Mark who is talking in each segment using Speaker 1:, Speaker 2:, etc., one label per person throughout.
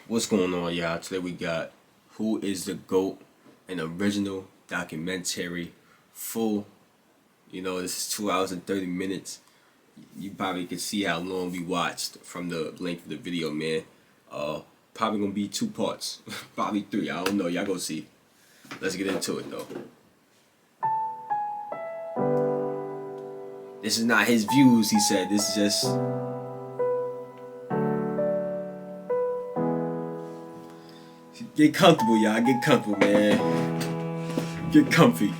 Speaker 1: What's going on, y'all? Today we got Who is the GOAT? An original documentary, full. This is 2 hours and 30 minutes. You probably can see how long we watched from the length of the video, man. Probably gonna be 2 parts, probably 3. I don't know. Y'all gonna see. Let's get into it though. This is not his views, he said. This is just. Get comfortable, y'all. Get comfortable, man. Get comfy.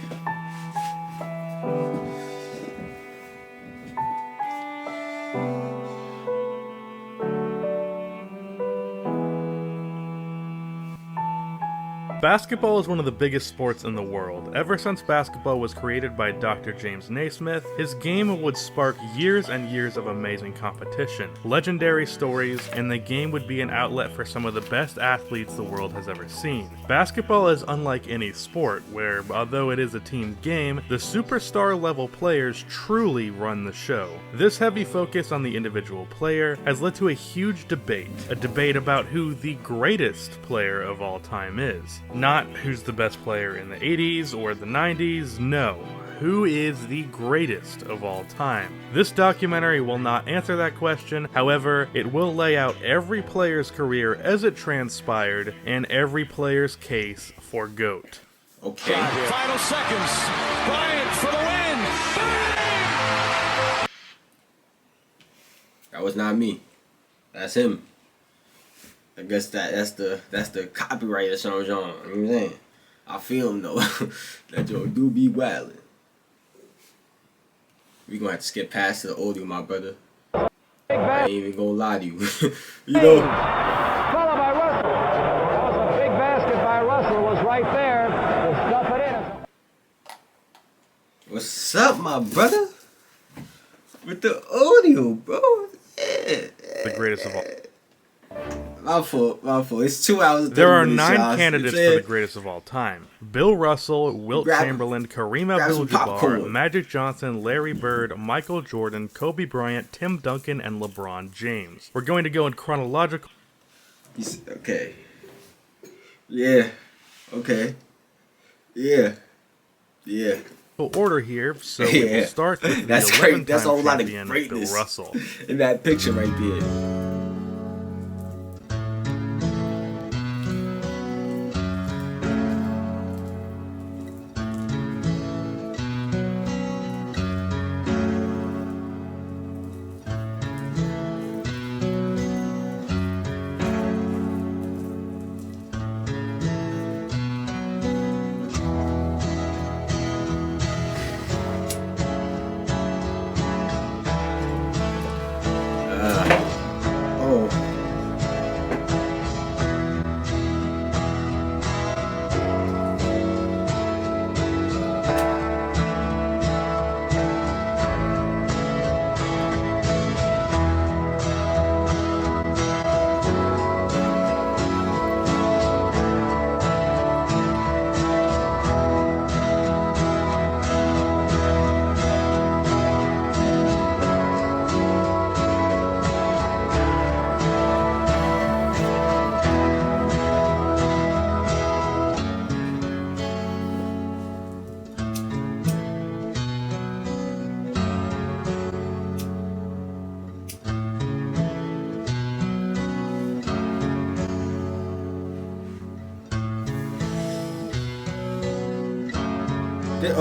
Speaker 2: Basketball is one of the biggest sports in the world. Ever since basketball was created by Dr. James Naismith, his game would spark years and years of amazing competition, legendary stories, and the game would be an outlet for some of the best athletes the world has ever seen. Basketball is unlike any sport, where, although it is a team game, the superstar level players truly run the show. This heavy focus on the individual player has led to a huge debate, a debate about who the greatest player of all time is. Not who's the best player in the 80s or the 90s, no. Who is the greatest of all time? This documentary will not answer that question, however, it will lay out every player's career as it transpired and every player's case for GOAT.
Speaker 1: Okay.
Speaker 3: Final seconds. Bryant for the win. Bang!
Speaker 1: That was not me. That's him. I guess that's the copyright of Sean John. You know what I'm saying? I feel him though. That joke do be wildin'. We gonna have to skip past the audio, my brother. I ain't even gonna lie to you. You know.
Speaker 4: Followed by Russell. That was a big basket by Russell. Was right there to stuff it in.
Speaker 1: What's up, my brother? With the audio, bro. Yeah.
Speaker 2: The greatest of all.
Speaker 1: My fault. It's 2 hours and 30
Speaker 2: There are
Speaker 1: minutes,
Speaker 2: 9
Speaker 1: y'all.
Speaker 2: candidates for the greatest of all time. Bill Russell, Wilt Chamberlain, Kareem
Speaker 1: grab some
Speaker 2: Abdul-Jabbar,
Speaker 1: popcorn.
Speaker 2: Magic Johnson, Larry Bird, Michael Jordan, Kobe Bryant, Tim Duncan, and LeBron James. We're going to go in chronological...
Speaker 1: Okay. Yeah. Okay. Yeah.
Speaker 2: order here, so we will start with the
Speaker 1: That's great.
Speaker 2: 11-time
Speaker 1: That's a whole lot of
Speaker 2: champion,
Speaker 1: greatness
Speaker 2: Bill Russell.
Speaker 1: in that picture right there.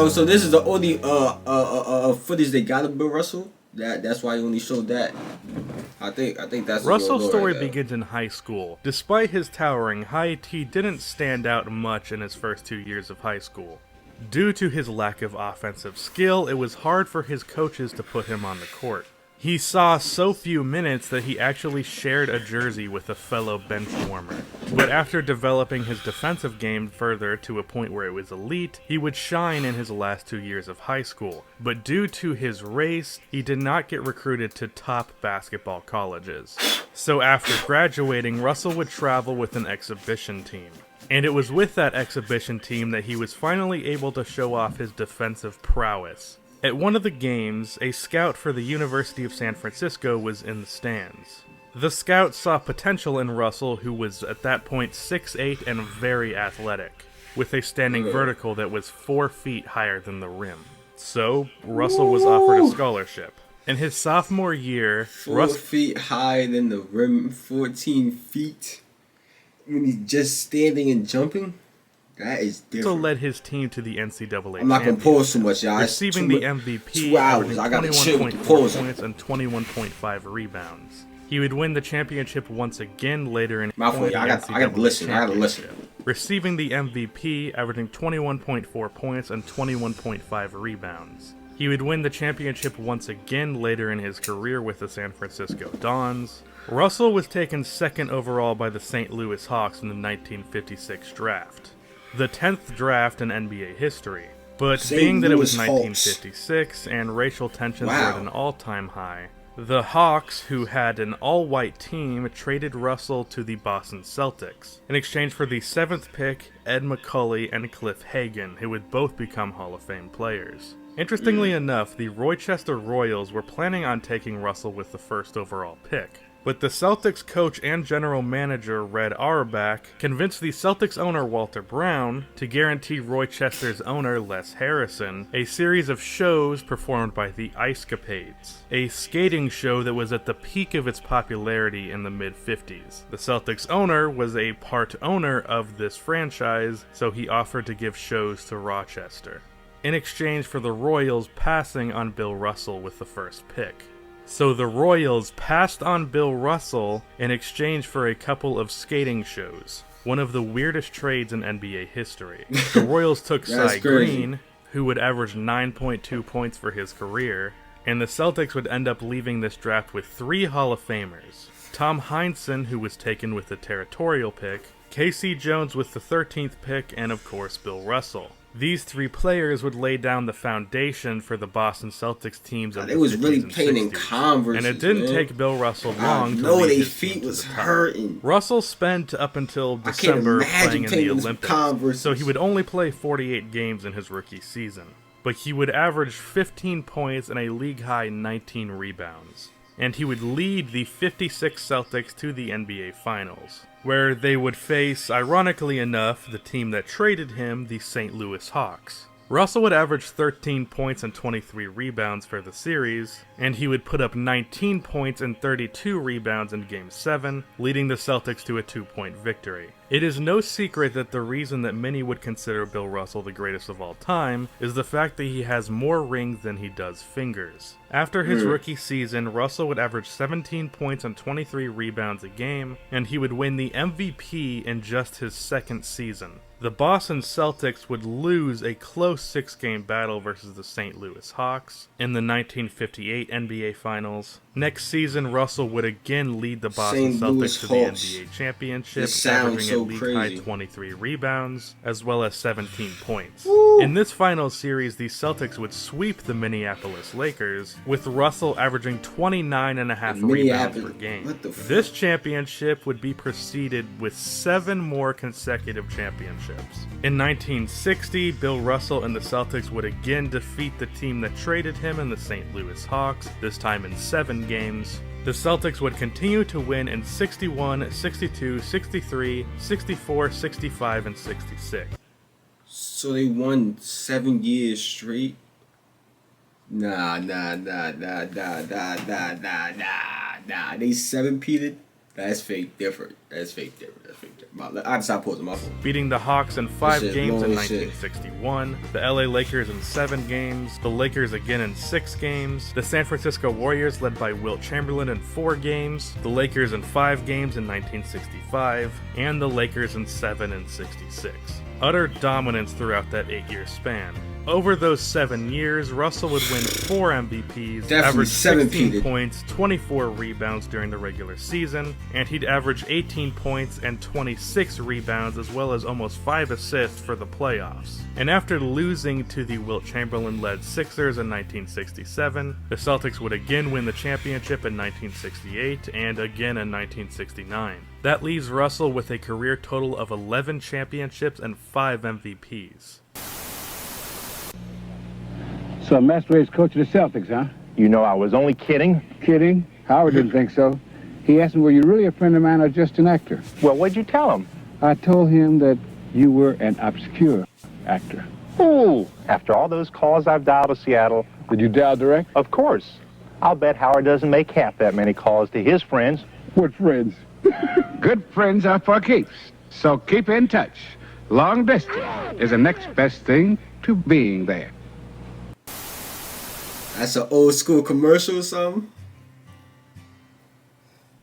Speaker 1: Oh, so this is the only footage they got of Bill Russell. That's why he only showed that. I think that's
Speaker 2: Russell's story begins in high school. Despite his towering height, he didn't stand out much in his first 2 years of high school. Due to his lack of offensive skill, it was hard for his coaches to put him on the court. He saw so few minutes that he actually shared a jersey with a fellow bench warmer. But after developing his defensive game further to a point where it was elite, he would shine in his last 2 years of high school. But due to his race, he did not get recruited to top basketball colleges. So after graduating, Russell would travel with an exhibition team. And it was with that exhibition team that he was finally able to show off his defensive prowess. At one of the games, a scout for the University of San Francisco was in the stands. The scouts saw potential in Russell, who was at that point 6'8" and very athletic, with a standing vertical that was 4 feet higher than the rim. So, Russell was offered a scholarship. In his sophomore year,
Speaker 1: 4 feet higher than the rim, 14 feet. When he's just standing and jumping, that is different.
Speaker 2: Russell led his team to the NCAA
Speaker 1: I'm not going to pause too much, y'all.
Speaker 2: receiving the MVP,
Speaker 1: 2 hours. I got to chill with the pause.
Speaker 2: points and 21.5 rebounds. He would win the championship once again later in
Speaker 1: I got to listen.
Speaker 2: Receiving the MVP, averaging 21.4 points and 21.5 rebounds. He would win the championship once again later in his career with the San Francisco Dons. Russell was taken second overall by the St. Louis Hawks in the 1956 draft, the 10th draft in NBA history. But being that it was 1956 and racial tensions were at an all-time high, the Hawks, who had an all-white team, traded Russell to the Boston Celtics in exchange for the 7th pick, Ed McCully and Cliff Hagan, who would both become Hall of Fame players. Interestingly enough, the Rochester Royals were planning on taking Russell with the 1st overall pick. But the Celtics coach and general manager Red Auerbach convinced the Celtics owner Walter Brown to guarantee Rochester's owner Les Harrison a series of shows performed by the Ice Capades, a skating show that was at the peak of its popularity in the mid-50s. The Celtics owner was a part owner of this franchise, so he offered to give shows to Rochester, in exchange for the Royals passing on Bill Russell with the 1st pick. So the Royals passed on Bill Russell in exchange for a couple of skating shows, one of the weirdest trades in NBA history. The Royals took Cy Green, who would average 9.2 points for his career, and the Celtics would end up leaving this draft with 3 Hall of Famers. Tom Heinsohn, who was taken with the territorial pick, Casey Jones with the 13th pick, and of course Bill Russell. These 3 players would lay down the foundation for the Boston Celtics teams of the 50s and 60s.
Speaker 1: They was really playing in Converse,
Speaker 2: and it didn't take Bill Russell long to
Speaker 1: lead
Speaker 2: his
Speaker 1: his feet was hurting.
Speaker 2: Russell spent up until December playing in the Olympics, so he would only play 48 games in his rookie season. But he would average 15 points and a league-high 19 rebounds. And he would lead the 56 Celtics to the NBA Finals, where they would face, ironically enough, the team that traded him, the St. Louis Hawks. Russell would average 13 points and 23 rebounds for the series, and he would put up 19 points and 32 rebounds in Game 7, leading the Celtics to a 2-point victory. It is no secret that the reason that many would consider Bill Russell the greatest of all time is the fact that he has more rings than he does fingers. After his rookie season, Russell would average 17 points and 23 rebounds a game, and he would win the MVP in just his 2nd season. The Boston Celtics would lose a close 6-game battle versus the St. Louis Hawks in the 1958 NBA Finals. Next season, Russell would again lead the Boston Celtics to the NBA championship, averaging a league-high 23 rebounds, as well as 17 points. In this final series, the Celtics would sweep the Minneapolis Lakers, with Russell averaging 29.5 rebounds per game. This championship would be preceded with 7 more consecutive championships. In 1960, Bill Russell and the Celtics would again defeat the team that traded him in the St. Louis Hawks, this time in 7 games. The Celtics would continue to win in 61, 62, 63, 64, 65, and 66.
Speaker 1: So they won 7 years straight? Nah. They 7-peated? That's fake different. I just stopped pausing my phone.
Speaker 2: Beating the Hawks in 5 games in 1961, the LA Lakers in 7 games, the Lakers again in 6 games, the San Francisco Warriors led by Wilt Chamberlain in 4 games, the Lakers in 5 games in 1965, and the Lakers in 7 in 66. Utter dominance throughout that 8-year span. Over those 7 years, Russell would win 4 MVPs, average 16 points, 24 rebounds during the regular season, and he'd average 18 points and 26 rebounds as well as almost 5 assists for the playoffs. And after losing to the Wilt Chamberlain-led Sixers in 1967, the Celtics would again win the championship in 1968 and again in 1969. That leaves Russell with a career total of 11 championships and 5 MVPs.
Speaker 4: So Masquerade's coach of the Celtics, huh?
Speaker 5: You know I was only kidding.
Speaker 4: Kidding? Howard didn't think so.
Speaker 5: He asked me, were you really a friend of mine or just an actor?
Speaker 6: Well, what'd you tell him?
Speaker 5: I told him that you were an obscure actor.
Speaker 6: Ooh, after all those calls I've dialed to Seattle.
Speaker 5: Did you dial direct?
Speaker 6: Of course. I'll bet Howard doesn't make half that many calls to his friends.
Speaker 5: What friends? Good friends are for keeps, so keep in touch. Long distance is the next best thing to being there.
Speaker 1: That's an old school commercial or something.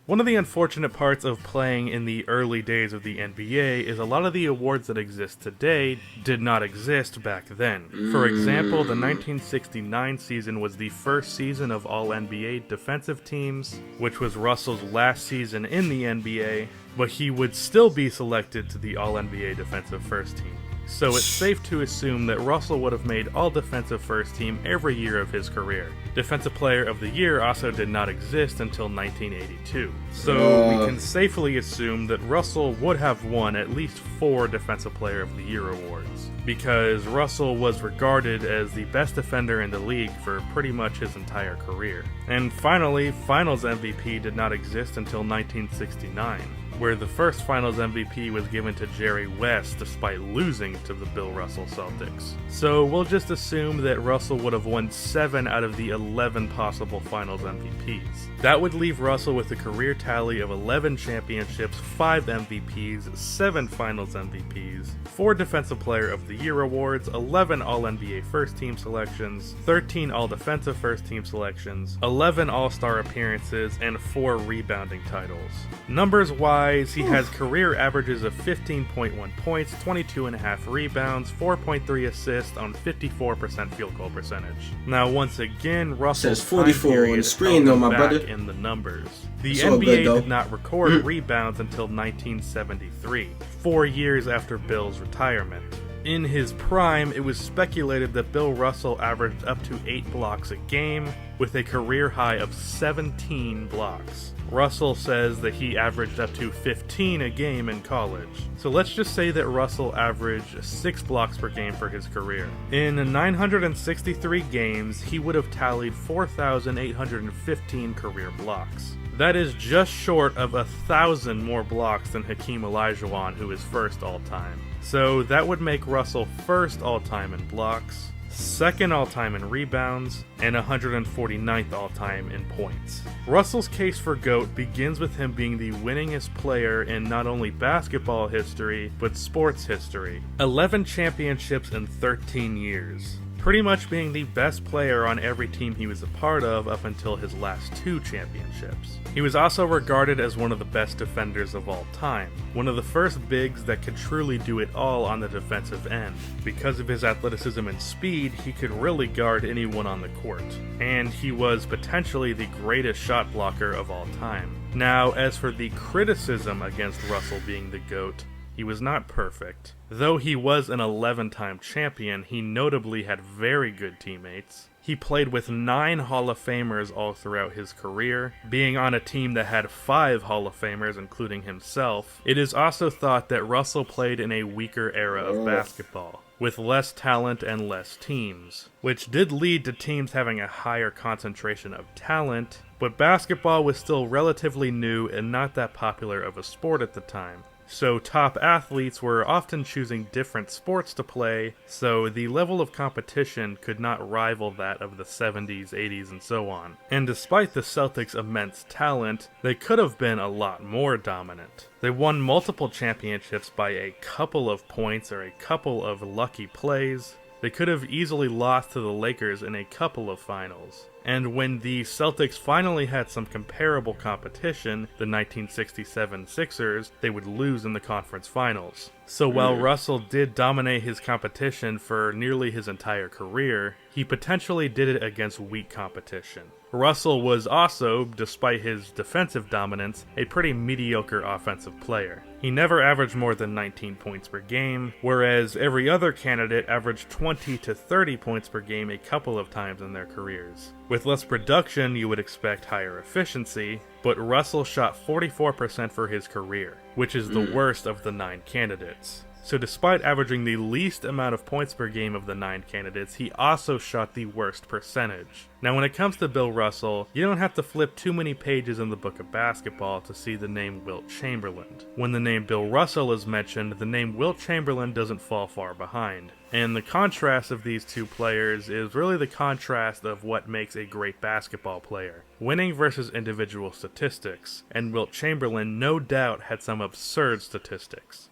Speaker 2: One of the unfortunate parts of playing in the early days of the NBA is a lot of the awards that exist today did not exist back then. For example, the 1969 season was the first season of All-NBA defensive teams, which was Russell's last season in the NBA, but he would still be selected to the All-NBA defensive first team. So it's safe to assume that Russell would have made all defensive first team every year of his career. Defensive Player of the Year also did not exist until 1982. So we can safely assume that Russell would have won at least 4 Defensive Player of the Year awards, because Russell was regarded as the best defender in the league for pretty much his entire career. And finally, Finals MVP did not exist until 1969. Where the first Finals MVP was given to Jerry West despite losing to the Bill Russell Celtics. So we'll just assume that Russell would have won 7 out of the 11 possible Finals MVPs. That would leave Russell with a career tally of 11 championships, 5 MVPs, 7 Finals MVPs, 4 Defensive Player of the Year awards, 11 All-NBA First Team selections, 13 All-Defensive First Team selections, 11 All-Star appearances, and 4 rebounding titles. Numbers-wise, he has career averages of 15.1 points, 22.5 rebounds, 4.3 assists on 54% field goal percentage. Now, once again, Russell's
Speaker 1: says 44
Speaker 2: time period
Speaker 1: on the screen, though, my
Speaker 2: back
Speaker 1: brother.
Speaker 2: in the numbers. The
Speaker 1: It's all
Speaker 2: NBA
Speaker 1: good, though.
Speaker 2: did not record rebounds until 1973, 4 years after Bill's retirement. In his prime, it was speculated that Bill Russell averaged up to 8 blocks a game, with a career high of 17 blocks. Russell says that he averaged up to 15 a game in college. So let's just say that Russell averaged 6 blocks per game for his career. In 963 games, he would have tallied 4,815 career blocks. That is just short of 1,000 more blocks than Hakeem Olajuwon, who is first all-time. So that would make Russell first all-time in blocks, second all-time in rebounds, and 149th all-time in points. Russell's case for GOAT begins with him being the winningest player in not only basketball history, but sports history. 11 championships in 13 years. Pretty much being the best player on every team he was a part of up until his last 2 championships. He was also regarded as one of the best defenders of all time, one of the first bigs that could truly do it all on the defensive end. Because of his athleticism and speed, he could really guard anyone on the court, and he was potentially the greatest shot blocker of all time. Now, as for the criticism against Russell being the GOAT, he was not perfect. Though he was an 11-time champion, he notably had very good teammates. He played with 9 Hall of Famers all throughout his career, being on a team that had 5 Hall of Famers, including himself. It is also thought that Russell played in a weaker era of basketball, with less talent and less teams, which did lead to teams having a higher concentration of talent, but basketball was still relatively new and not that popular of a sport at the time. So top athletes were often choosing different sports to play, so the level of competition could not rival that of the 70s, 80s, and so on. And despite the Celtics' immense talent, they could have been a lot more dominant. They won multiple championships by a couple of points or a couple of lucky plays. They could have easily lost to the Lakers in a couple of finals. And when the Celtics finally had some comparable competition, the 1967 Sixers, they would lose in the conference finals. So while Russell did dominate his competition for nearly his entire career, he potentially did it against weak competition. Russell was also, despite his defensive dominance, a pretty mediocre offensive player. He never averaged more than 19 points per game, whereas every other candidate averaged 20 to 30 points per game a couple of times in their careers. With less production, you would expect higher efficiency, but Russell shot 44% for his career, which is the worst of the 9 candidates. So despite averaging the least amount of points per game of the 9 candidates, he also shot the worst percentage. Now when it comes to Bill Russell, you don't have to flip too many pages in the book of basketball to see the name Wilt Chamberlain. When the name Bill Russell is mentioned, the name Wilt Chamberlain doesn't fall far behind. And the contrast of these two players is really the contrast of what makes a great basketball player. Winning versus individual statistics, and Wilt Chamberlain no doubt had some absurd statistics.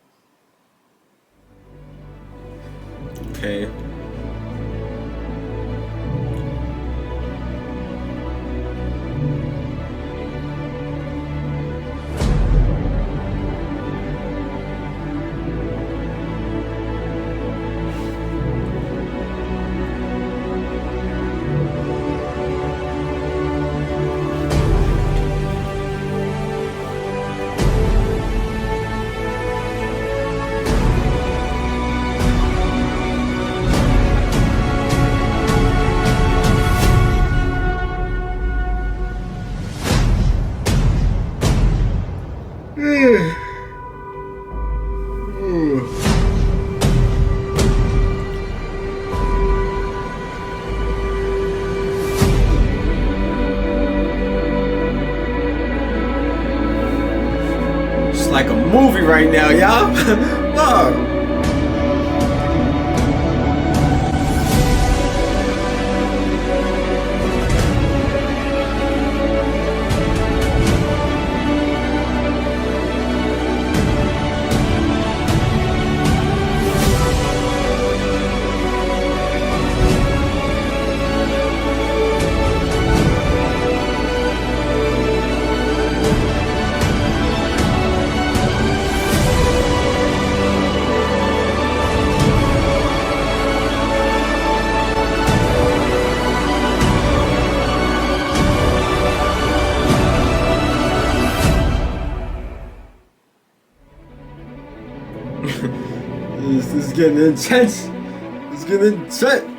Speaker 1: Okay. It's like a movie right now, y'all. Wow. This is getting intense. It's getting intense.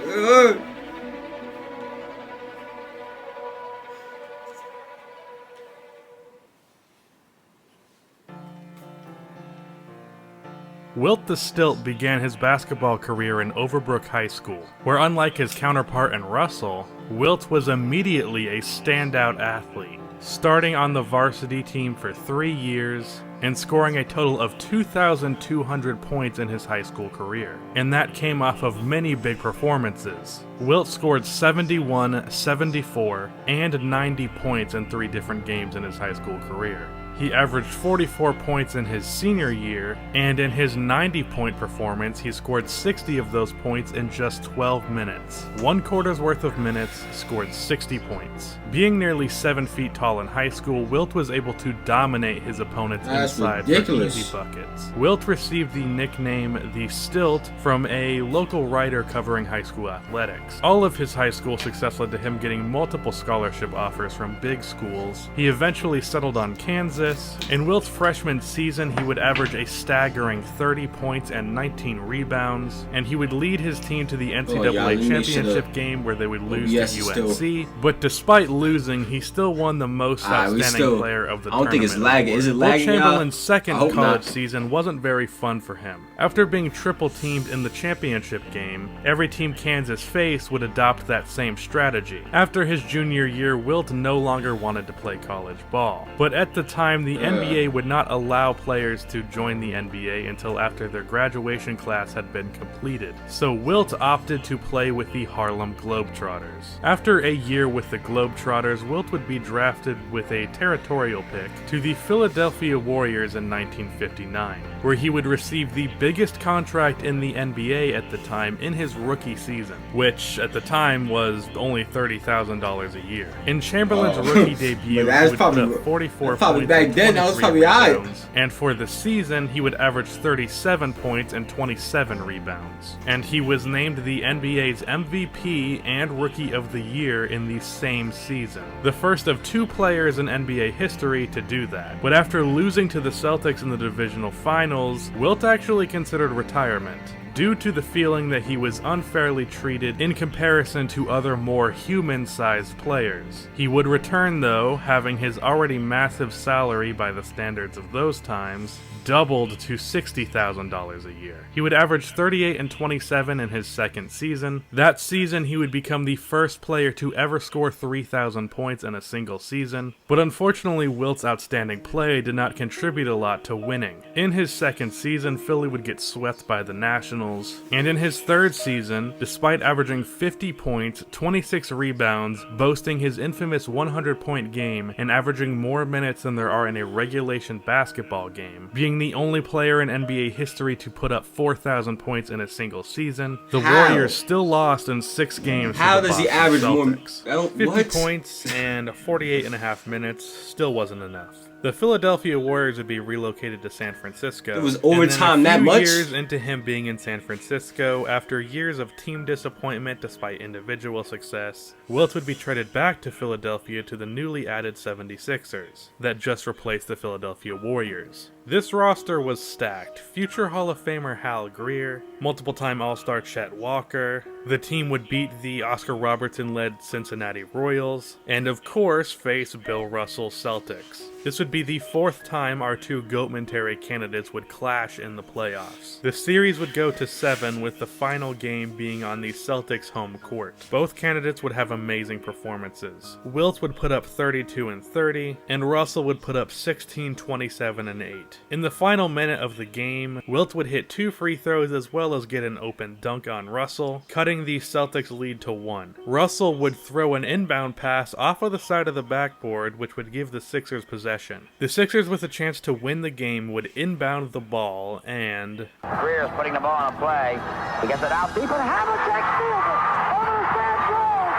Speaker 2: Wilt the Stilt began his basketball career in Overbrook High School, where unlike his counterpart in Russell, Wilt was immediately a standout athlete, starting on the varsity team for 3 years and scoring a total of 2,200 points in his high school career. And that came off of many big performances. Wilt scored 71, 74, and 90 points in 3 different games in his high school career. He averaged 44 points in his senior year, and in his 90-point performance, he scored 60 of those points in just 12 minutes. 1 quarter's worth of minutes, scored 60 points. Being nearly 7 feet tall in high school, Wilt was able to dominate his opponents inside for easy buckets. Wilt received the nickname The Stilt from a local writer covering high school athletics. All of his high school success led to him getting multiple scholarship offers from big schools. He eventually settled on Kansas. In Wilt's freshman season, he would average a staggering 30 points and 19 rebounds, and he would lead his team to the NCAA championship game where they would lose to UNC. But despite losing, he still won the most outstanding player of the tournament.
Speaker 1: I don't think it's lagging. Is it lagging?
Speaker 2: Wilt Chamberlain's second college season wasn't very fun for him. After being triple-teamed in the championship game, every team Kansas faced would adopt that same strategy. After his junior year, Wilt no longer wanted to play college ball. But at the time, the NBA would not allow players to join the NBA until after their graduation class had been completed. So Wilt opted to play with the Harlem Globetrotters. After a year with the Globetrotters, Wilt would be drafted with a territorial pick to the Philadelphia Warriors in 1959, where he would receive the biggest contract in the NBA at the time in his rookie season, which at the time was only $30,000 a year. In Chamberlain's rookie debut, he would put up 44 points
Speaker 1: back then, that was probably alright.
Speaker 2: And for the season, he would average 37 points and 27 rebounds. And he was named the NBA's MVP and Rookie of the Year in the same season. The first of 2 players in NBA history to do that. But after losing to the Celtics in the divisional finals, Wilt actually considered retirement. due to the feeling that he was unfairly treated in comparison to other more human-sized players. He would return though, having his already massive salary by the standards of those times doubled to $60,000 a year. He would average 38 and 27 in his second season. That season, he would become the first player to ever score 3,000 points in a single season, but unfortunately Wilt's outstanding play did not contribute a lot to winning. In his second season, Philly would get swept by the Nationals, and in his third season, despite averaging 50 points, 26 rebounds, boasting his infamous 100-point game, and averaging more minutes than there are in a regulation basketball game, being the only player in NBA history to put up 4,000 points in a single season, the Warriors still lost in 6 games.
Speaker 1: How
Speaker 2: to the
Speaker 1: does he
Speaker 2: Boston
Speaker 1: average
Speaker 2: Celtics.
Speaker 1: more?
Speaker 2: 50
Speaker 1: What?
Speaker 2: points and 48 and a half minutes still wasn't enough. The Philadelphia Warriors would be relocated to San Francisco.
Speaker 1: It was overtime
Speaker 2: and then
Speaker 1: that
Speaker 2: a few
Speaker 1: much?
Speaker 2: years into him being in San Francisco, after years of team disappointment despite individual success, Wilt would be traded back to Philadelphia to the newly added 76ers, that just replaced the Philadelphia Warriors. This roster was stacked. Future Hall of Famer Hal Greer, multiple-time All-Star Chet Walker, the team would beat the Oscar Robertson-led Cincinnati Royals, and of course face Bill Russell's Celtics. This would be the 4th time our two GOATmentary candidates would clash in the playoffs. The series would go to 7, with the final game being on the Celtics' home court. Both candidates would have amazing performances. Wilt would put up 32 and 30, and Russell would put up 16, 27, and 8. In the final minute of the game, Wilt would hit 2 free throws as well as get an open dunk on Russell, cutting the Celtics' lead to 1. Russell would throw an inbound pass off of the side of the backboard, which would give the Sixers possession. The Sixers, with a chance to win the game, would inbound the ball, and
Speaker 4: Greer's putting the ball on a play. He gets it out deep, and Havlicek steals it. Over the fence roll.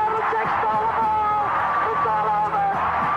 Speaker 4: Havlicek stole the ball. It's all over.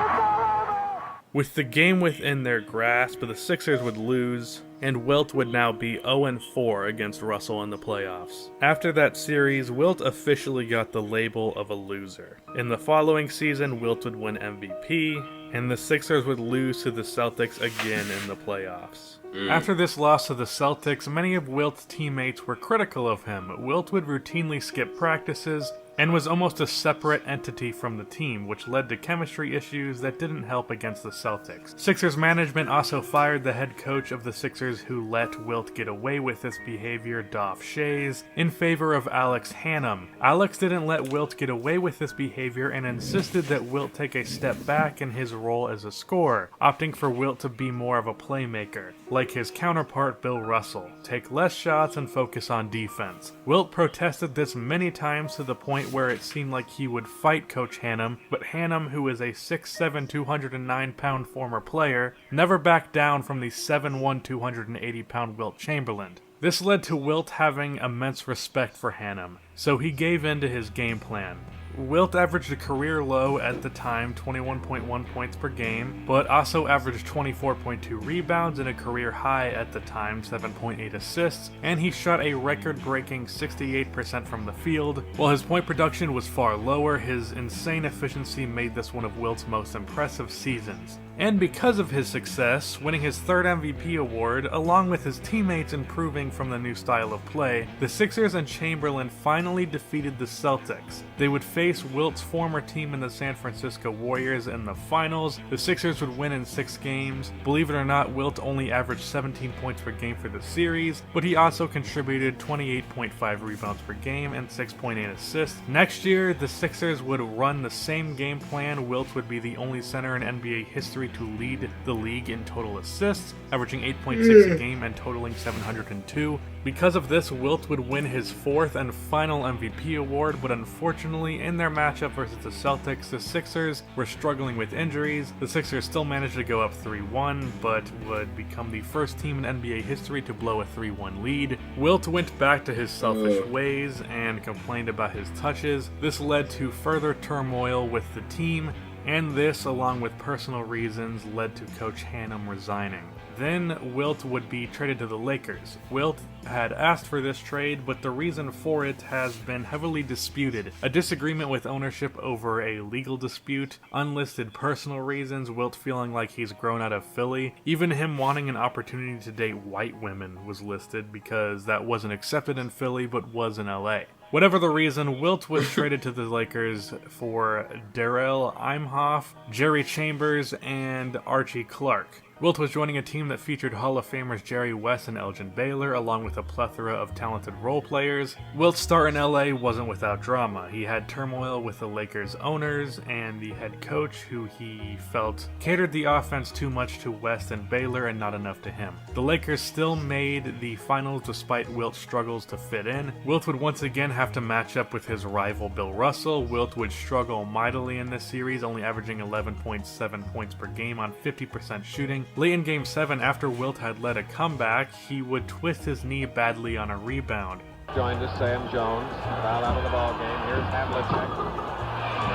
Speaker 4: It's all over.
Speaker 2: with the game within their grasp, the Sixers would lose, and Wilt would now be 0-4 against Russell in the playoffs. After that series, Wilt officially got the label of a loser. In the following season, Wilt would win MVP, and the Sixers would lose to the Celtics again in the playoffs. After this loss to the Celtics, many of Wilt's teammates were critical of him. Wilt would routinely skip practices, and was almost a separate entity from the team, which led to chemistry issues that didn't help against the Celtics. Sixers management also fired the head coach of the Sixers who let Wilt get away with this behavior, Dolph Schayes, in favor of Alex Hannum. Alex didn't let Wilt get away with this behavior and insisted that Wilt take a step back in his role as a scorer, opting for Wilt to be more of a playmaker, like his counterpart Bill Russell, take less shots and focus on defense. Wilt protested this many times to the point where it seemed like he would fight Coach Hannum, but Hannum, who is a 6'7", 209-pound former player, never backed down from the 7'1", 280-pound Wilt Chamberlain. This led to Wilt having immense respect for Hannum, so he gave in to his game plan. Wilt averaged a career low at the time, 21.1 points per game, but also averaged 24.2 rebounds and a career high at the time, 7.8 assists, and he shot a record-breaking 68% from the field. While his point production was far lower, his insane efficiency made this one of Wilt's most impressive seasons. And because of his success, winning his third MVP award, along with his teammates improving from the new style of play, the Sixers and Chamberlain finally defeated the Celtics. They would face Wilt's former team in the San Francisco Warriors in the finals. The Sixers would win in 6 games. Believe it or not, Wilt only averaged 17 points per game for the series, but he also contributed 28.5 rebounds per game and 6.8 assists. Next year, the Sixers would run the same game plan. Wilt would be the only center in NBA history to lead the league in total assists, averaging 8.6 a game and totaling 702. Because of this, Wilt would win his 4th and final MVP award, but unfortunately, in their matchup versus the Celtics, the Sixers were struggling with injuries. The Sixers still managed to go up 3-1, but would become the first team in NBA history to blow a 3-1 lead. Wilt went back to his selfish ways and complained about his touches. This led to further turmoil with the team. and this, along with personal reasons, led to Coach Hannum resigning. Then Wilt would be traded to the Lakers. Wilt had asked for this trade, but the reason for it has been heavily disputed. A disagreement with ownership over a legal dispute, unlisted personal reasons, Wilt feeling like he's grown out of Philly, even him wanting an opportunity to date white women was listed because that wasn't accepted in Philly but was in LA. Whatever the reason, Wilt was traded to the Lakers for Darrell Imhoff, Jerry Chambers, and Archie Clark. Wilt was joining a team that featured Hall of Famers Jerry West and Elgin Baylor, along with a plethora of talented role players. Wilt's start in LA wasn't without drama. He had turmoil with the Lakers owners and the head coach, who he felt catered the offense too much to West and Baylor and not enough to him. The Lakers still made the finals despite Wilt's struggles to fit in. Wilt would once again have to match up with his rival Bill Russell. Wilt would struggle mightily in this series, only averaging 11.7 points per game on 50% shooting. Late in Game 7, after Wilt had led a comeback, he would twist his knee badly on a rebound.
Speaker 7: Joined us Sam Jones, fouled out of the ball game. Here's Havlicek.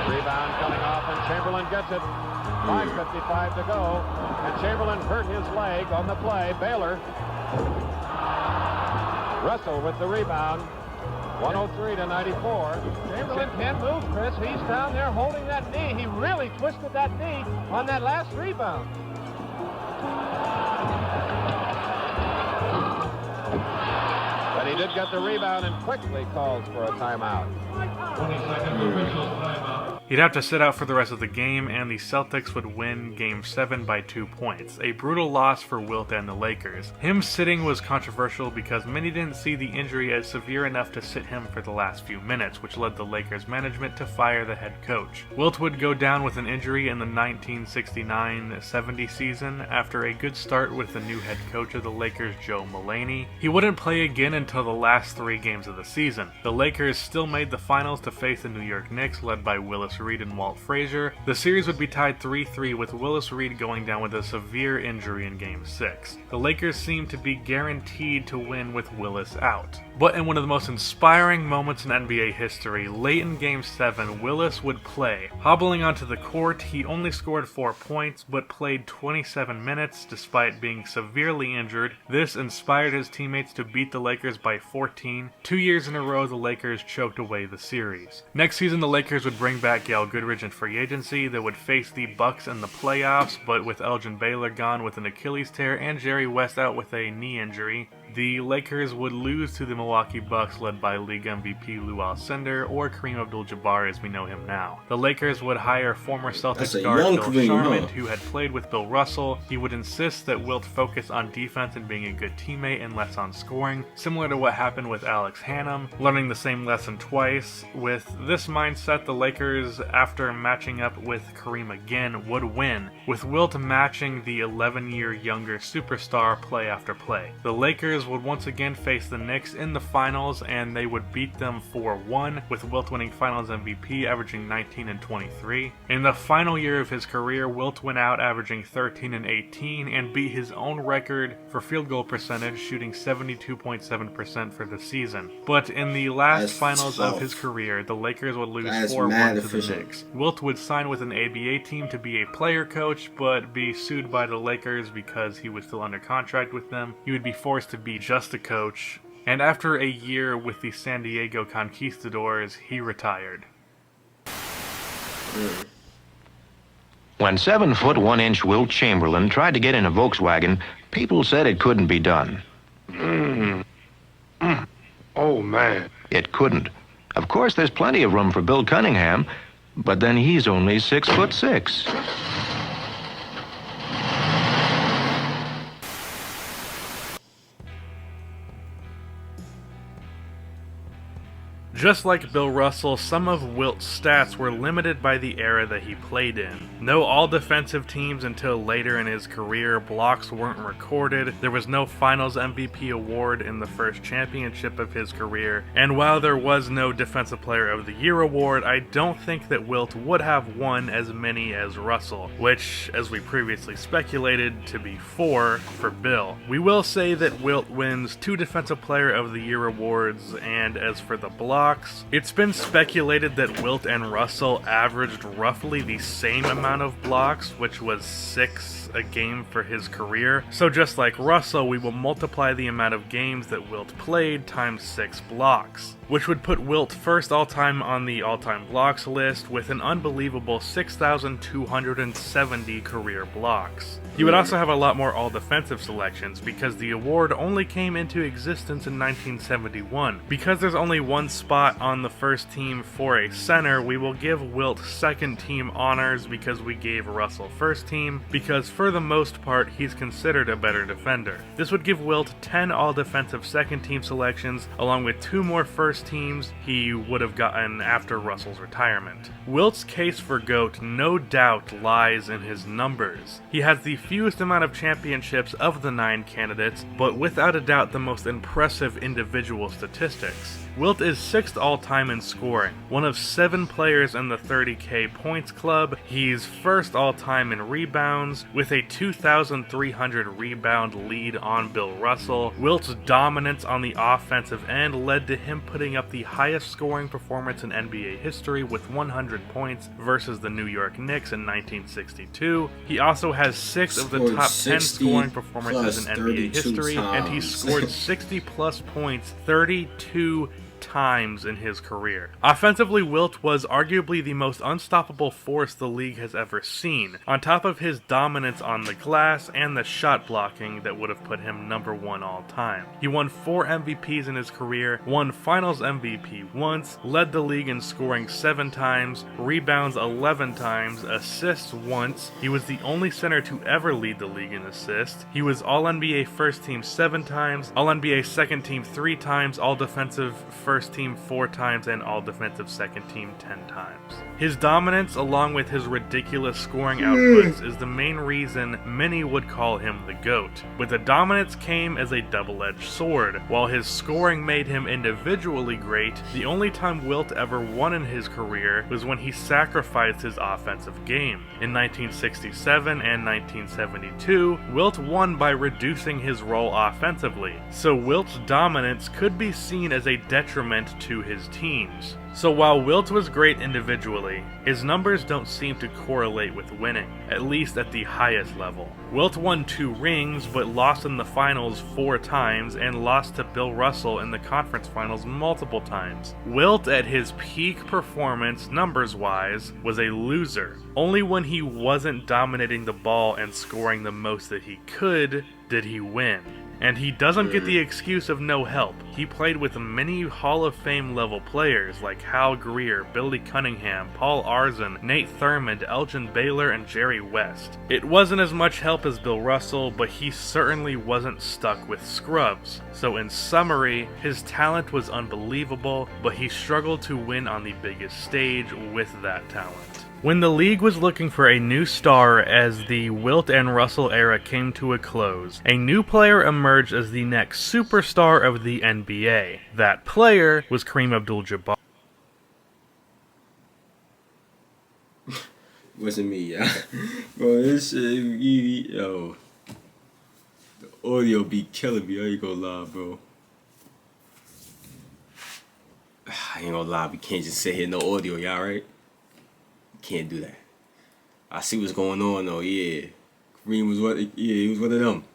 Speaker 7: Rebound coming off, and Chamberlain gets it. 5:55 to go, and Chamberlain hurt his leg on the play. Baylor. Russell with the rebound. 103 to 94. Chamberlain can't move, Chris. He's down there holding that knee. He really twisted that knee on that last rebound. But he did get the rebound and quickly calls for a timeout.
Speaker 2: 20 seconds official timeout. He'd have to sit out for the rest of the game, and the Celtics would win Game 7 by 2 points. A brutal loss for Wilt and the Lakers. Him sitting was controversial because many didn't see the injury as severe enough to sit him for the last few minutes, which led the Lakers management to fire the head coach. Wilt would go down with an injury in the 1969-70 season after a good start with the new head coach of the Lakers, Joe Mulaney. He wouldn't play again until the last 3 games of the season. The Lakers still made the finals to face the New York Knicks, led by Willis Reed and Walt Frazier. The series would be tied 3-3 with Willis Reed going down with a severe injury in Game 6. The Lakers seemed to be guaranteed to win with Willis out. But in one of the most inspiring moments in NBA history, late in Game 7, Willis would play. Hobbling onto the court, he only scored 4 points, but played 27 minutes despite being severely injured. This inspired his teammates to beat the Lakers by 14. 2 years in a row, the Lakers choked away the series. Next season, the Lakers would bring back Gail Goodrich in free agency. They would face the Bucks in the playoffs, but with Elgin Baylor gone with an Achilles tear and Jerry West out with a knee injury, the Lakers would lose to the Milwaukee Bucks, led by league MVP Lou Alcindor, or Kareem Abdul-Jabbar as we know him now. The Lakers would hire former Celtics guard Bill Sharman, who had played with Bill Russell. He would insist that Wilt focus on defense and being a good teammate and less on scoring, similar to what happened with Alex Hannum, learning the same lesson twice. With this mindset, the Lakers, after matching up with Kareem again, would win, with Wilt matching the 11-year younger superstar play after play. The Lakers would once again face the Knicks in the finals, and they would beat them 4-1, with Wilt winning Finals MVP, averaging 19 and 23. In the final year of his career, Wilt went out averaging 13 and 18 and beat his own record for field goal percentage, shooting 72.7% for the season. But in the last finals of his career, the Lakers would lose 4-1 to the Knicks. Wilt would sign with an ABA team to be a player coach, but be sued by the Lakers because he was still under contract with them. He would be forced to be just a coach, and after a year with the San Diego Conquistadors, he retired.
Speaker 8: When 7-foot 1-inch Wilt Chamberlain tried to get in a Volkswagen, people said it couldn't be done.
Speaker 9: Oh, man.
Speaker 8: It couldn't. Of course, there's plenty of room for Bill Cunningham, but then he's only 6'6".
Speaker 2: Just like Bill Russell, some of Wilt's stats were limited by the era that he played in. No all-defensive teams until later in his career, blocks weren't recorded, there was no Finals MVP award in the first championship of his career, and while there was no Defensive Player of the Year award, I don't think that Wilt would have won as many as Russell, which, as we previously speculated, to be 4 for Bill. We will say that Wilt wins 2 Defensive Player of the Year awards, and as for the blocks, blocks. It's been speculated that Wilt and Russell averaged roughly the same amount of blocks, which was 6 a game for his career. So just like Russell, we will multiply the amount of games that Wilt played times 6 blocks, which would put Wilt first all-time on the all-time blocks list with an unbelievable 6,270 career blocks. He would also have a lot more all-defensive selections because the award only came into existence in 1971. Because there's only one spot on the first team for a center, we will give Wilt second team honors because we gave Russell first team, because for the most part he's considered a better defender. This would give Wilt 10 all-defensive second team selections along with 2 more first teams he would have gotten after Russell's retirement. Wilt's case for GOAT no doubt lies in his numbers. He has the fewest amount of championships of the 9 candidates, but without a doubt the most impressive individual statistics. Wilt is 6th all-time in scoring, one of 7 players in the 30K points club. He's 1st all-time in rebounds, with a 2,300 rebound lead on Bill Russell. Wilt's dominance on the offensive end led to him putting up the highest scoring performance in NBA history with 100 points versus the New York Knicks in 1962. He also has 6 of the top 10 scoring performances in NBA history, and he scored 60 plus points 32 times in his career. Offensively, Wilt was arguably the most unstoppable force the league has ever seen, on top of his dominance on the glass and the shot blocking that would have put him number 1 all time. He won 4 MVPs in his career, won Finals MVP once, led the league in scoring 7 times, rebounds 11 times, assists once. He was the only center to ever lead the league in assists. He was All-NBA First Team 7 times, All-NBA Second Team 3 times, All-Defensive First Team 4 times, and All-Defensive Second Team 10 times. His dominance, along with his ridiculous scoring outputs, is the main reason many would call him the GOAT. But the dominance came as a double-edged sword. While his scoring made him individually great, the only time Wilt ever won in his career was when he sacrificed his offensive game. In 1967 and 1972, Wilt won by reducing his role offensively, so Wilt's dominance could be seen as a detriment to his teams. So while Wilt was great individually, his numbers don't seem to correlate with winning, at least at the highest level. Wilt won 2 rings, but lost in the finals 4 times, and lost to Bill Russell in the conference finals multiple times. Wilt, at his peak performance, numbers-wise, was a loser. Only when he wasn't dominating the ball and scoring the most that he could, did he win. And he doesn't get the excuse of no help. He played with many Hall of Fame level players like Hal Greer, Billy Cunningham, Paul Arzon, Nate Thurmond, Elgin Baylor, and Jerry West. It wasn't as much help as Bill Russell, but he certainly wasn't stuck with scrubs. So in summary, his talent was unbelievable, but he struggled to win on the biggest stage with that talent. When the league was looking for a new star as the Wilt and Russell era came to a close, a new player emerged as the next superstar of the NBA. That player was Kareem Abdul-Jabbar.
Speaker 1: Wasn't me, yeah. Bro, this shit, yo. The audio be killing me, I ain't gonna lie, bro. I ain't gonna lie, we can't just sit here, no audio, y'all, right? Can't do that. I see what's going on though, yeah. Kareem was he was one of them.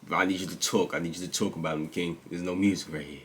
Speaker 1: But I need you to talk. I need you to talk about him, King. There's no music right here.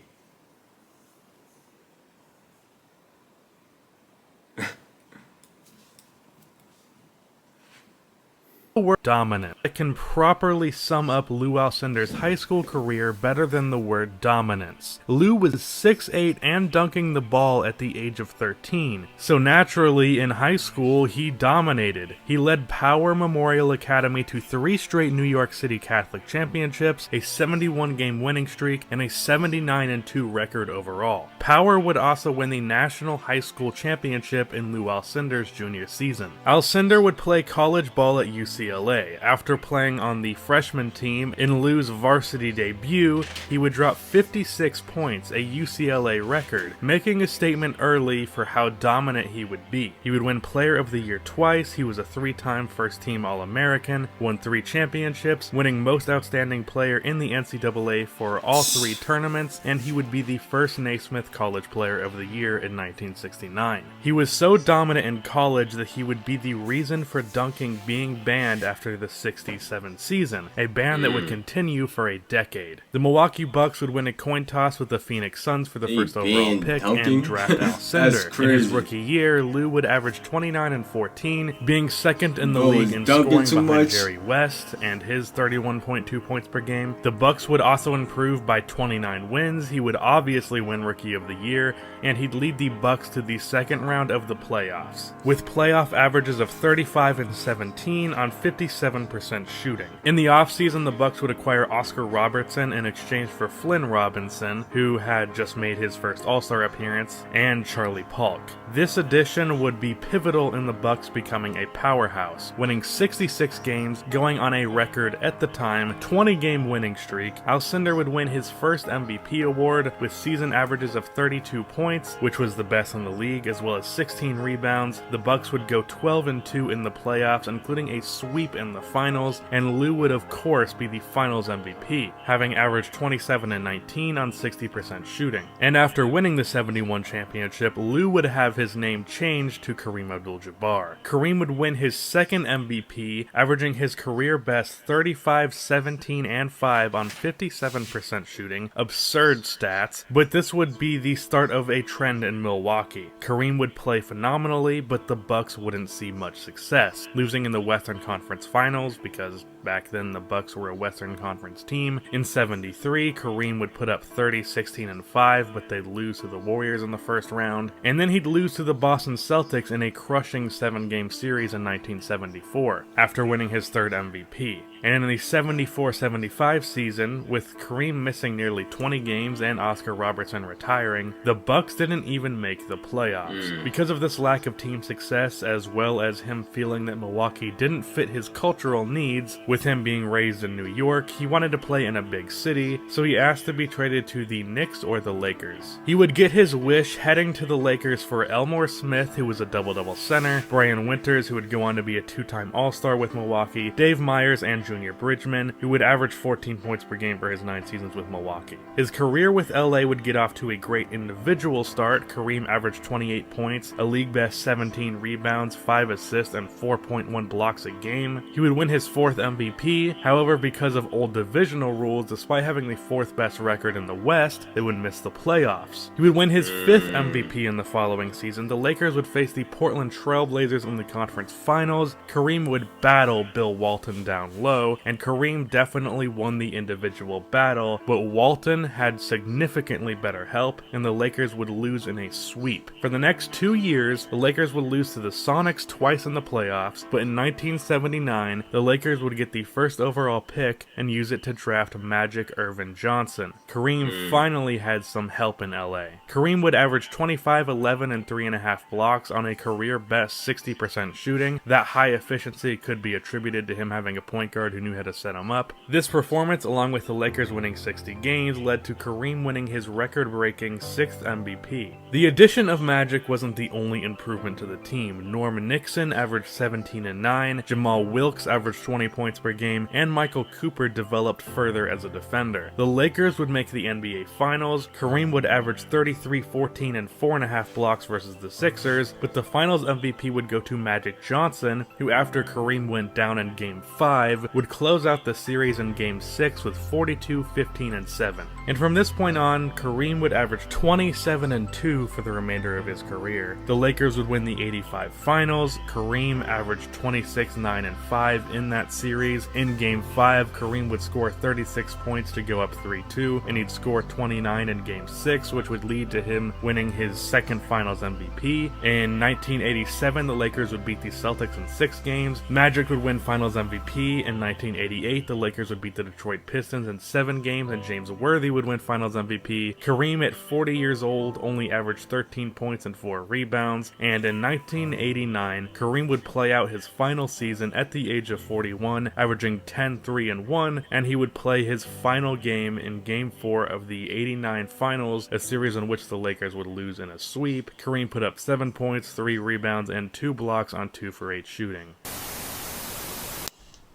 Speaker 2: Word dominant. It can properly sum up Lew Alcindor's high school career better than the word dominance. Lew was 6'8" and dunking the ball at the age of 13. So naturally, in high school, he dominated. He led Power Memorial Academy to 3 straight New York City Catholic championships, a 71-game winning streak, and a 79-2 record overall. Power would also win the National High School Championship in Lew Alcindor's junior season. Alcindor would play college ball at UCLA UCLA. After playing on the freshman team in Lou's varsity debut, he would drop 56 points, a UCLA record, making a statement early for how dominant he would be. He would win Player of the Year twice, he was a 3-time first-team All-American, won 3 championships, winning Most Outstanding Player in the NCAA for all 3 tournaments, and he would be the first Naismith College Player of the Year in 1969. He was so dominant in college that he would be the reason for dunking being banned after the '67 season, a ban that would continue for a decade. The Milwaukee Bucks would win a coin toss with the Phoenix Suns for the first overall pick and draft Alcindor. In his rookie year, Lou would average 29 and 14, being second in the league in scoring behind Jerry West and his 31.2 points per game. The Bucks would also improve by 29 wins. He would obviously win Rookie of the Year, and he'd lead the Bucks to the second round of the playoffs, with playoff averages of 35 and 17 on 57% shooting. In the offseason, the Bucks would acquire Oscar Robertson in exchange for Flynn Robinson, who had just made his first All-Star appearance, and Charlie Polk. This addition would be pivotal in the Bucks becoming a powerhouse, winning 66 games, going on a record at the time 20-game winning streak. Alcindor would win his first MVP award with season averages of 32 points, which was the best in the league, as well as 16 rebounds. The Bucks would go 12-2 in the playoffs, including a sweep in the finals, and Lou would of course be the finals MVP, having averaged 27 and 19 on 60% shooting. And after winning the 71 championship, Lou would have his name changed to Kareem Abdul-Jabbar. Kareem would win his second MVP, averaging his career best 35, 17, and 5 on 57% shooting. Absurd stats, but this would be the start of a trend in Milwaukee. Kareem would play phenomenally, but the Bucks wouldn't see much success, losing in the Western Conference Finals because back then the Bucks were a Western Conference team. In '73, Kareem would put up 30, 16, and 5, but they'd lose to the Warriors in the first round, and then he'd lose to the Boston Celtics in a crushing 7-game series in 1974, after winning his third MVP. And in the 74-75 season, with Kareem missing nearly 20 games and Oscar Robertson retiring, the Bucks didn't even make the playoffs. Because of this lack of team success, as well as him feeling that Milwaukee didn't fit his cultural needs, with him being raised in New York, he wanted to play in a big city, so he asked to be traded to the Knicks or the Lakers. He would get his wish heading to the Lakers for Elmore Smith, who was a double-double center, Brian Winters, who would go on to be a 2-time All-Star with Milwaukee, Dave Myers, and Junior Bridgman, who would average 14 points per game for his 9 seasons with Milwaukee. His career with LA would get off to a great individual start. Kareem averaged 28 points, a league-best 17 rebounds, 5 assists, and 4.1 blocks a game. He would win his 4th MVP, however, because of old divisional rules, despite having the 4th best record in the West, they would miss the playoffs. He would win his 5th MVP in the following season. The Lakers would face the Portland Trail Blazers in the conference finals. Kareem would battle Bill Walton down low, and Kareem definitely won the individual battle, but Walton had significantly better help, and the Lakers would lose in a sweep. For the next 2 years, the Lakers would lose to the Sonics twice in the playoffs, but in 1979, the Lakers would get the first overall pick and use it to draft Magic Irvin Johnson. Kareem finally had some help in LA. Kareem would average 25, 11, and 3.5 blocks on a career best 60% shooting. That high efficiency could be attributed to him having a point guard who knew how to set him up. This performance, along with the Lakers winning 60 games, led to Kareem winning his record-breaking 6th MVP. The addition of Magic wasn't the only improvement to the team. Norm Nixon averaged 17 and 9, Jamal Wilkes averaged 20 points per game, and Michael Cooper developed further as a defender. The Lakers would make the NBA Finals. Kareem would average 33, 14, and 4.5 blocks versus the Sixers, but the Finals MVP would go to Magic Johnson, who after Kareem went down in Game 5, would close out the series in Game 6 with 42, 15, and 7. And from this point on, Kareem would average 27 and 2 for the remainder of his career. The Lakers would win the '85 Finals. Kareem averaged 26, 9, and 5 in that series. series. In Game 5, Kareem would score 36 points to go up 3-2, and he'd score 29 in Game 6, which would lead to him winning his second Finals MVP. In 1987, the Lakers would beat the Celtics in 6 games. Magic would win Finals MVP. In 1988, the Lakers would beat the Detroit Pistons in 7 games, and James Worthy would win Finals MVP. Kareem, at 40 years old, only averaged 13 points and 4 rebounds, and in 1989, Kareem would play out his final season at the age of 41, averaging 10, 3, and 1, and he would play his final game in Game 4 of the '89 Finals, a series in which the Lakers would lose in a sweep. Kareem put up 7 points, 3 rebounds, and 2 blocks on 2 for 8 shooting.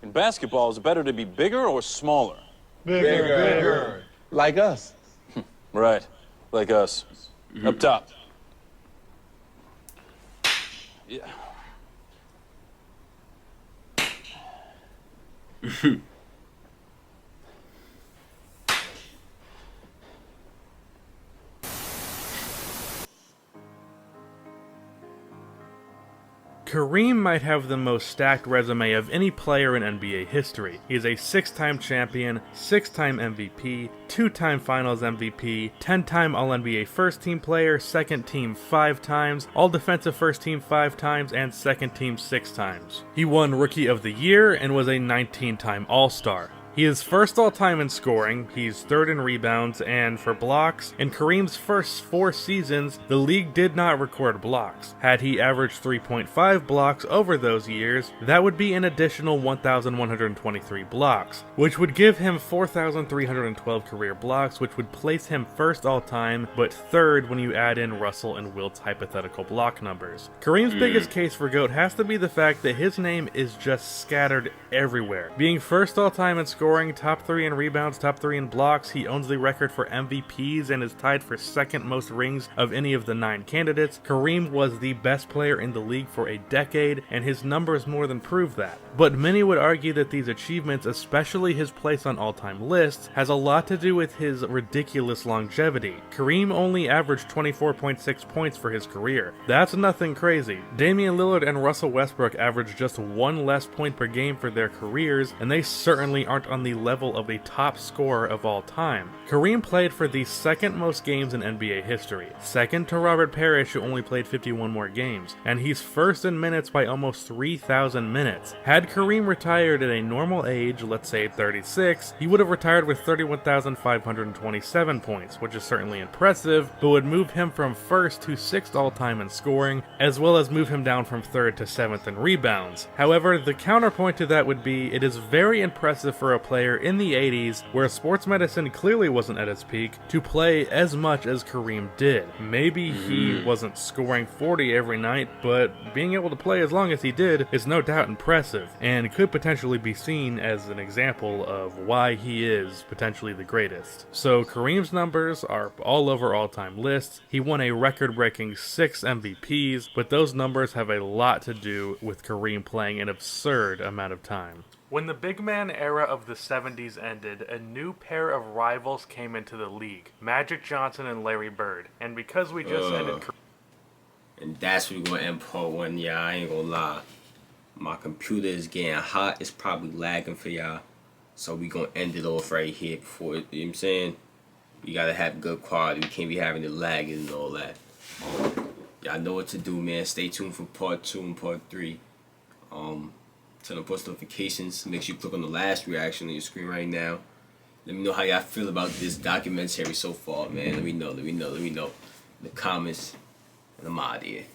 Speaker 3: In basketball, is it better to be bigger or smaller?
Speaker 9: Bigger.
Speaker 10: Like us.
Speaker 3: Right, like us. Up top. Yeah.
Speaker 2: Kareem might have the most stacked resume of any player in NBA history. He is a 6-time champion, 6-time MVP, 2-time Finals MVP, 10-time All-NBA First Team player, Second Team 5 times, All-Defensive First Team 5 times, and Second Team 6 times. He won Rookie of the Year and was a 19-time All-Star. He is first all-time in scoring, he's third in rebounds, and for blocks, in Kareem's first 4 seasons, the league did not record blocks. Had he averaged 3.5 blocks over those years, that would be an additional 1,123 blocks, which would give him 4,312 career blocks, which would place him first all-time, but third when you add in Russell and Wilt's hypothetical block numbers. Kareem's biggest case for GOAT has to be the fact that his name is just scattered everywhere. Being first all-time in scoring, top 3 in rebounds, top 3 in blocks, he owns the record for MVPs and is tied for second most rings of any of the 9 candidates. Kareem was the best player in the league for a decade, and his numbers more than prove that. But many would argue that these achievements, especially his place on all-time lists, has a lot to do with his ridiculous longevity. Kareem only averaged 24.6 points for his career. That's nothing crazy. Damian Lillard and Russell Westbrook averaged just 1 less point per game for their careers, and they certainly aren't on the level of a top scorer of all time. Kareem played for the second most games in NBA history, second to Robert Parrish, who only played 51 more games, and he's first in minutes by almost 3,000 minutes. Had Kareem retired at a normal age, let's say 36, he would have retired with 31,527 points, which is certainly impressive, but would move him from first to 6th all-time in scoring, as well as move him down from 3rd to 7th in rebounds. However, the counterpoint to that would be, it is very impressive for a player in the 80s, where sports medicine clearly wasn't at its peak, to play as much as Kareem did. Maybe he wasn't scoring 40 every night, but being able to play as long as he did is no doubt impressive, and could potentially be seen as an example of why he is potentially the greatest. So Kareem's numbers are all over all-time lists. He won a record-breaking 6 MVPs, but those numbers have a lot to do with Kareem playing an absurd amount of time. When the big man era of the 70s ended, a new pair of rivals came into the league, Magic Johnson and Larry Bird. And because we just ended...
Speaker 1: And that's where we're going to end part 1, y'all. I ain't going to lie. My computer is getting hot. It's probably lagging for y'all. So we going to end it off right here before, you know what I'm saying? We got to have good quality. We can't be having it lagging and all that. Y'all know what to do, man. Stay tuned for part 2 and part 3. Turn on post notifications. Make sure you click on the last reaction on your screen right now. Let me know how y'all feel about this documentary so far, man. Let me know in the comments. And I'm out of here.